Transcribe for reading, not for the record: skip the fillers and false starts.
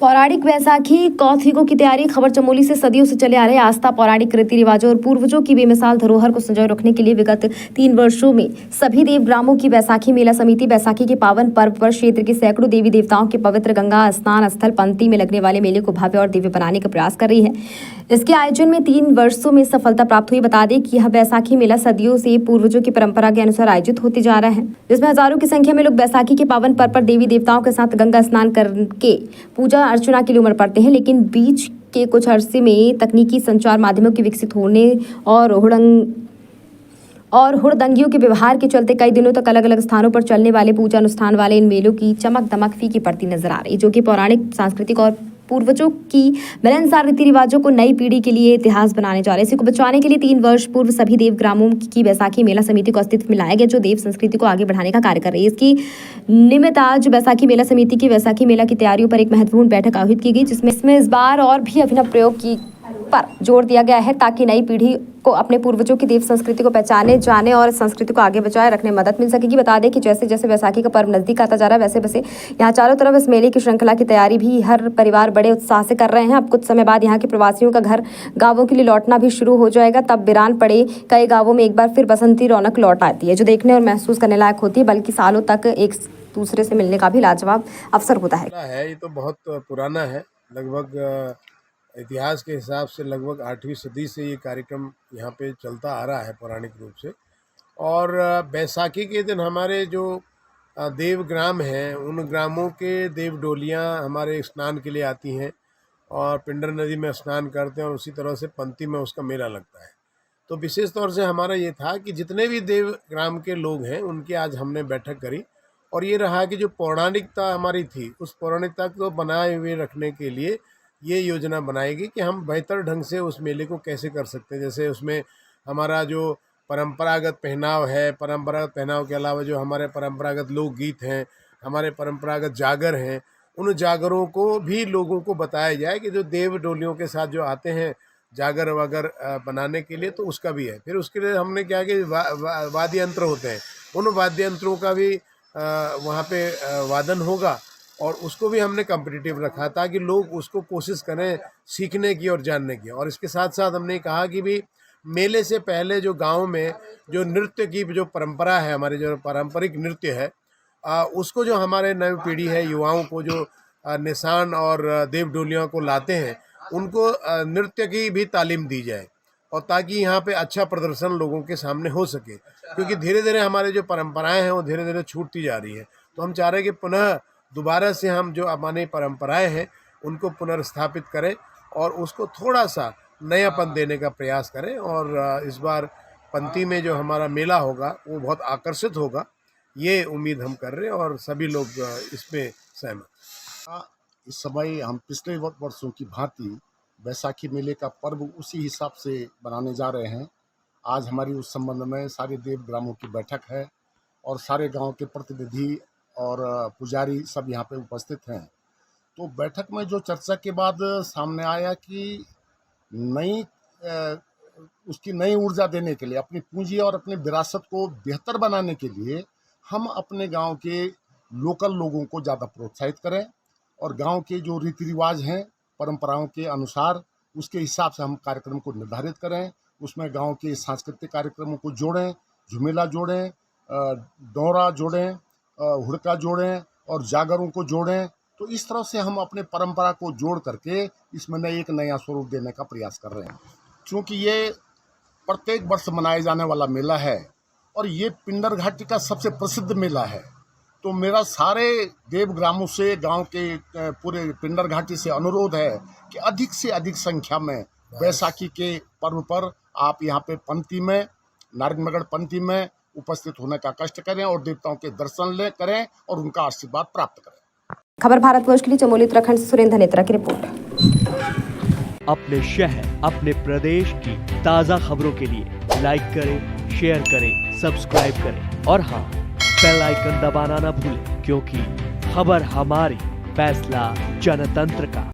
पौराणिक बैसाखी कौथिगों की तैयारी। खबर चमोली से सदियों से चले आ रहे आस्था, पौराणिक रीति रिवाजों और पूर्वजों की बेमिसाल धरोहर को संजोए रखने के लिए विगत 3 वर्षों में सभी देव ग्रामों की बैसाखी मेला समिति बैसाखी के पावन पर्व पर क्षेत्र के सैकड़ों देवी देवताओं के पवित्र गंगा स्नान स्थल पंक्ति में लगने वाले मेले को भव्य और दिव्य बनाने का प्रयास कर रही है। इसके आयोजन में 3 वर्षों में सफलता प्राप्त हुई। बता दें कि यह बैसाखी मेला सदियों से पूर्वजों की परंपरा के अनुसार आयोजित होते जा रहा है, जिसमें हजारों की संख्या में लोग बैसाखी के पावन पर्व पर देवी देवताओं के साथ गंगा स्नान करके पूजा अर्चना के लिए उमड़ पड़ते हैं। लेकिन बीच के कुछ अरसे में तकनीकी संचार माध्यमों के विकसित होने और हुड़दंगियों के व्यवहार के चलते कई दिनों तक अलग अलग स्थानों पर चलने वाले पूजा अनुष्ठान वाले इन मेलों की चमक दमक फीकी पड़ती नजर आ रही, जो कि पौराणिक, सांस्कृतिक और पूर्वजों की मिलनसार रीति रिवाजों को नई पीढ़ी के लिए इतिहास बनाने जा रहे हैं। इसी को बचाने के लिए 3 वर्ष पूर्व सभी देव ग्रामों की बैसाखी मेला समिति को अस्तित्व में लाया गया, जो देव संस्कृति को आगे बढ़ाने का कार्य कर रही है। इसकी निमित्त आज बैसाखी मेला समिति की बैसाखी मेला की तैयारियों पर एक महत्वपूर्ण बैठक आयोजित की गई, जिसमें इस बार और भी अभिनव प्रयोग पर जोर दिया गया है, ताकि नई पीढ़ी को अपने पूर्वजों की देव संस्कृति को पहचाने, जाने और संस्कृति को आगे बचाए रखने में मदद मिल सकेगी। बता दें कि जैसे जैसे बैसाखी का पर्व नजदीक आता जा रहा है, वैसे वैसे यहाँ चारों तरफ इस मेले की श्रृंखला की तैयारी भी हर परिवार बड़े उत्साह से कर रहे हैं। अब कुछ समय बाद यहाँ के प्रवासियों का घर गाँवों के लिए लौटना भी शुरू हो जाएगा। तब वीरान पड़े कई गाँवों में एक बार फिर बसंती रौनक लौट आती है, जो देखने और महसूस करने लायक होती है, बल्कि सालों तक एक दूसरे से मिलने का भी लाजवाब अवसर होता है। ये तो बहुत पुराना है, लगभग इतिहास के हिसाब से लगभग 8वीं सदी से ये कार्यक्रम यहाँ पे चलता आ रहा है पौराणिक रूप से। और बैसाखी के दिन हमारे जो देव ग्राम हैं, उन ग्रामों के देव डोलियाँ हमारे स्नान के लिए आती हैं और पिंडर नदी में स्नान करते हैं और उसी तरह से पंक्ति में उसका मेला लगता है। तो विशेष तौर से हमारा ये था कि जितने भी देव ग्राम के लोग हैं उनकी आज हमने बैठक करी, और ये रहा कि जो पौराणिकता हमारी थी उस पौराणिकता को बनाए हुए रखने के लिए ये योजना बनाएगी कि हम बेहतर ढंग से उस मेले को कैसे कर सकते हैं। जैसे उसमें हमारा जो परंपरागत पहनाव है, परंपरागत पहनाव के अलावा जो हमारे परंपरागत लोकगीत हैं, हमारे परंपरागत जागर हैं, उन जागरों को भी लोगों को बताया जाए कि जो देव डोलियों के साथ जो आते हैं जागर वगर बनाने के लिए, तो उसका भी है। फिर उसके लिए हमने क्या कि वाद्य यंत्र होते हैं, उन वाद्य यंत्रों का भी वहाँ पे वादन होगा, और उसको भी हमने कॉम्पिटिटिव रखा ताकि लोग उसको कोशिश करें सीखने की और जानने की। और इसके साथ साथ हमने कहा कि भी मेले से पहले जो गांव में जो नृत्य की जो परंपरा है, हमारी जो पारंपरिक नृत्य है, उसको जो हमारे नई पीढ़ी है, युवाओं को जो निशान और देव डोलियों को लाते हैं, उनको नृत्य की भी तालीम दी जाए, और ताकि यहाँ पे अच्छा प्रदर्शन लोगों के सामने हो सके। क्योंकि धीरे धीरे हमारे जो परंपराएं हैं वो धीरे धीरे छूटती जा रही है। तो हम चाह रहे हैं कि पुनः दोबारा से हम जो हमारी परंपराएं हैं उनको पुनर्स्थापित करें और उसको थोड़ा सा नयापन देने का प्रयास करें। और इस बार पंक्ति में जो हमारा मेला होगा वो बहुत आकर्षित होगा, ये उम्मीद हम कर रहे हैं, और सभी लोग इसमें सहमत। इस समय हम पिछले वर्षों की भांति बैसाखी मेले का पर्व उसी हिसाब से बनाने जा रहे हैं। आज हमारी उस संबंध में सारे देव ग्रामों की बैठक है और सारे गांव के प्रतिनिधि और पुजारी सब यहाँ पे उपस्थित हैं। तो बैठक में जो चर्चा के बाद सामने आया कि उसकी नई ऊर्जा देने के लिए, अपनी पूंजी और अपनी विरासत को बेहतर बनाने के लिए हम अपने गांव के लोकल लोगों को ज़्यादा प्रोत्साहित करें और गांव के जो रीति रिवाज हैं परंपराओं के अनुसार उसके हिसाब से हम कार्यक्रम को निर्धारित करें। उसमें गांव के सांस्कृतिक कार्यक्रमों को जोड़ें, झुमेला जोड़ें, डोरा जोड़ें, हुड़का जोड़ें और जागरों को जोड़ें। तो इस तरह से हम अपने परंपरा को जोड़ करके इसमें एक नया स्वरूप देने का प्रयास कर रहे हैं। क्योंकि ये प्रत्येक वर्ष मनाया जाने वाला मेला है और ये पिंडर घाटी का सबसे प्रसिद्ध मेला है। तो मेरा सारे देव ग्रामों से, गांव के पूरे पिंडर घाटी से अनुरोध है कि अधिक से अधिक संख्या में बैसाखी के पर्व पर आप यहाँ पे पंक्ति में, नारायणगढ़ पंक्ति में उपस्थित होने का कष्ट करें और देवताओं के दर्शन करें और उनका आशीर्वाद प्राप्त करें। खबर भारतवर्ष के लिए चमोली उत्तराखंड से सुरेंद्र नेत्रा की रिपोर्ट। अपने शहर, अपने प्रदेश की ताज़ा खबरों के लिए लाइक करें, शेयर करें, सब्सक्राइब करें और हाँ, बेल आइकन दबाना ना भूलें, क्योंकि खबर हमारी, फैसला जनतंत्र का।